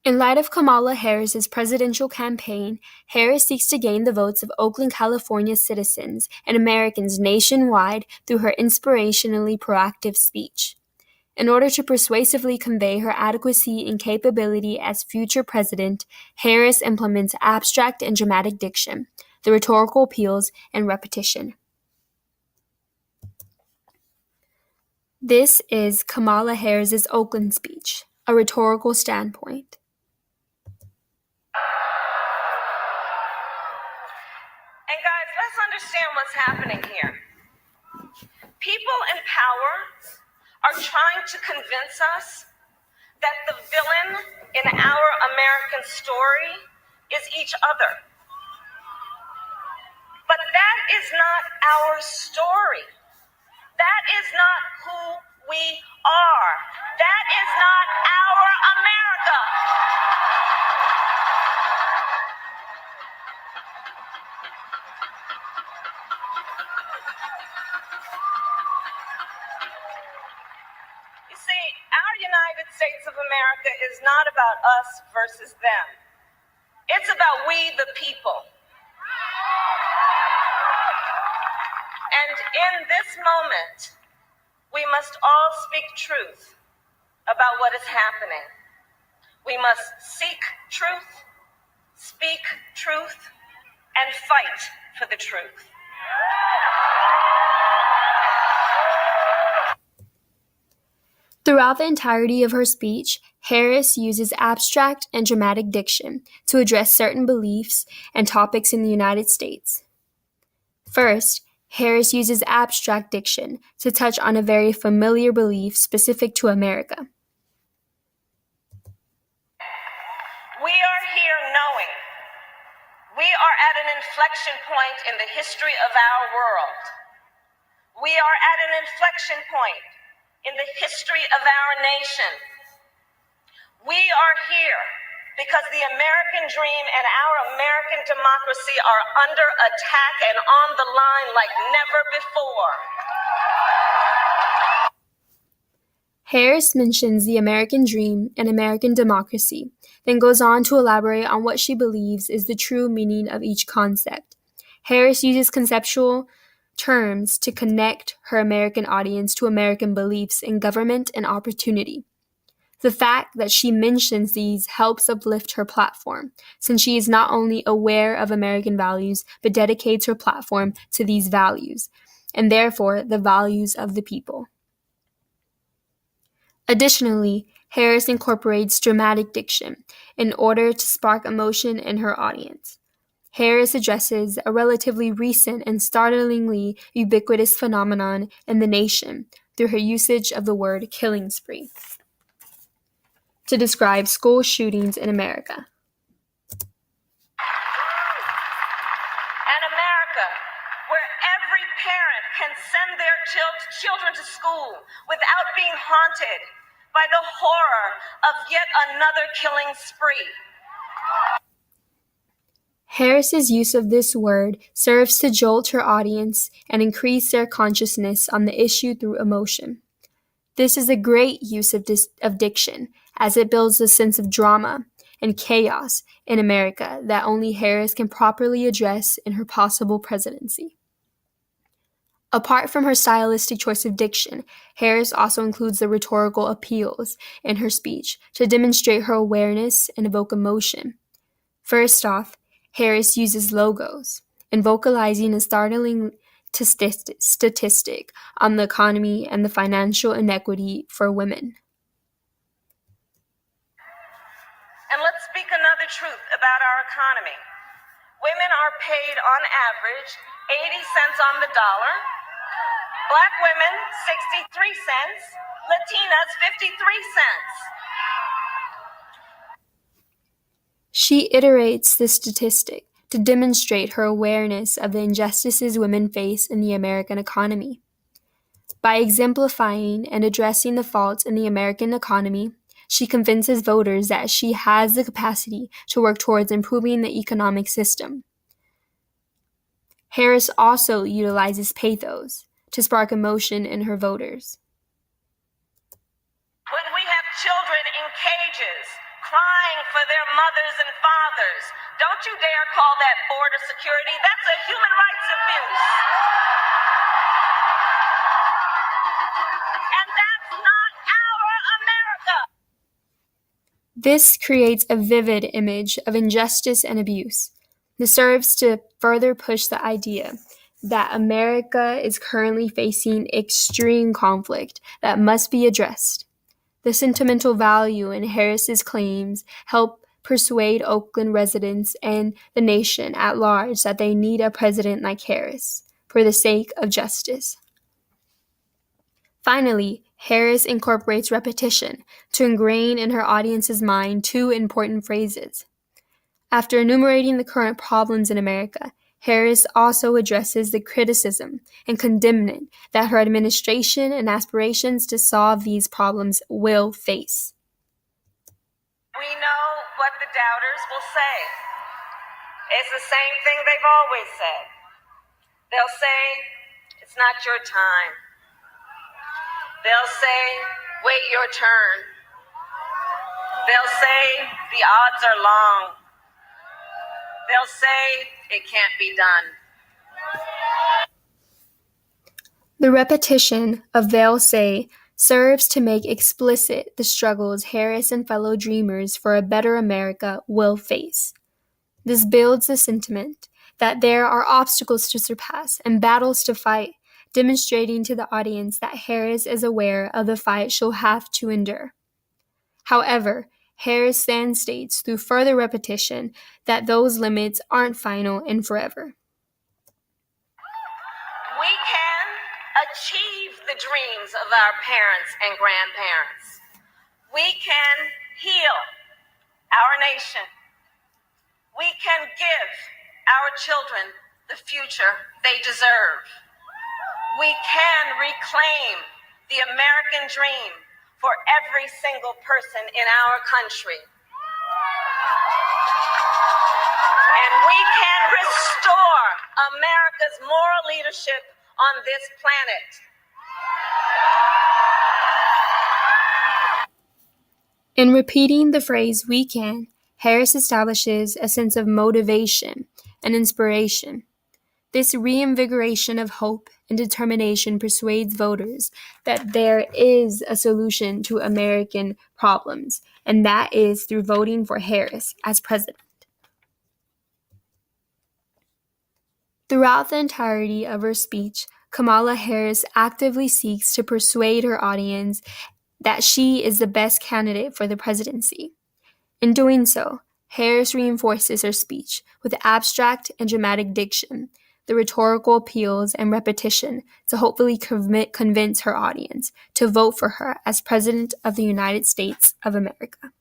In light of Kamala Harris's presidential campaign, Harris seeks to gain the votes of Oakland, California citizens and Americans nationwide through her inspirationally proactive speech. In order to persuasively convey her adequacy and capability as future president, Harris implements abstract and dramatic diction, the rhetorical appeals, and repetition. This is Kamala Harris's Oakland speech, a rhetorical standpoint. And guys, let's understand what's happening here. People in power are trying to convince us that the villain in our American story is each other. But that is not our story. That is not who we are. That is not our America. You see, our United States of America is not about us versus them. It's about we the people. And in this moment, we must all speak truth about what is happening. We must seek truth, speak truth, and fight for the truth. Throughout the entirety of her speech, Harris uses abstract and dramatic diction to address certain beliefs and topics in the United States. First, Harris uses abstract diction to touch on a very familiar belief specific to America. We are here knowing we are at an inflection point in the history of our world. We are at an inflection point in the history of our nation. We are here because the American dream and our American democracy are under attack and on the line like never before. Harris mentions the American dream and American democracy, then goes on to elaborate on what she believes is the true meaning of each concept. Harris uses conceptual terms to connect her American audience to American beliefs in government and opportunity. The fact that she mentions these helps uplift her platform, since she is not only aware of American values, but dedicates her platform to these values, and therefore the values of the people. Additionally, Harris incorporates dramatic diction in order to spark emotion in her audience. Harris addresses a relatively recent and startlingly ubiquitous phenomenon in the nation through her usage of the word killing spree to describe school shootings in America. An America where every parent can send their children to school without being haunted by the horror of yet another killing spree. Harris's use of this word serves to jolt her audience and increase their consciousness on the issue through emotion. This is a great use of diction, as it builds a sense of drama and chaos in America that only Harris can properly address in her possible presidency. Apart from her stylistic choice of diction, Harris also includes the rhetorical appeals in her speech to demonstrate her awareness and evoke emotion. First off, Harris uses logos in vocalizing a startling statistic on the economy and the financial inequity for women. And let's speak another truth about our economy. Women are paid on average 80 cents on the dollar, Black women 63 cents, Latinas 53 cents. She iterates the statistic to demonstrate her awareness of the injustices women face in the American economy. By exemplifying and addressing the faults in the American economy, she convinces voters that she has the capacity to work towards improving the economic system. Harris also utilizes pathos to spark emotion in her voters. When we have children in cages crying for their mothers and fathers. Don't you dare call that border security. That's a human rights abuse. And that's not our America. This creates a vivid image of injustice and abuse. This serves to further push the idea that America is currently facing extreme conflict that must be addressed. The sentimental value in Harris's claims help persuade Oakland residents and the nation at large that they need a president like Harris for the sake of justice. Finally, Harris incorporates repetition to ingrain in her audience's mind two important phrases. After enumerating the current problems in America, Harris also addresses the criticism and condemnation that her administration and aspirations to solve these problems will face. We know what the doubters will say. It's the same thing they've always said. They'll say, it's not your time. They'll say, wait your turn. They'll say, the odds are long. They'll say, it can't be done. The repetition of they'll say serves to make explicit the struggles Harris and fellow dreamers for a better America will face. This builds the sentiment that there are obstacles to surpass and battles to fight, demonstrating to the audience that Harris is aware of the fight she'll have to endure. However, Harris then states through further repetition that those limits aren't final and forever. We can achieve the dreams of our parents and grandparents. We can heal our nation. We can give our children the future they deserve. We can reclaim the American dream for every single person in our country. And we can restore America's moral leadership on this planet. In repeating the phrase "we can," Harris establishes a sense of motivation and inspiration. This reinvigoration of hope and determination persuades voters that there is a solution to American problems, and that is through voting for Harris as president. Throughout the entirety of her speech, Kamala Harris actively seeks to persuade her audience that she is the best candidate for the presidency. In doing so, Harris reinforces her speech with abstract and dramatic diction, the rhetorical appeals and repetition to hopefully convince her audience to vote for her as President of the United States of America.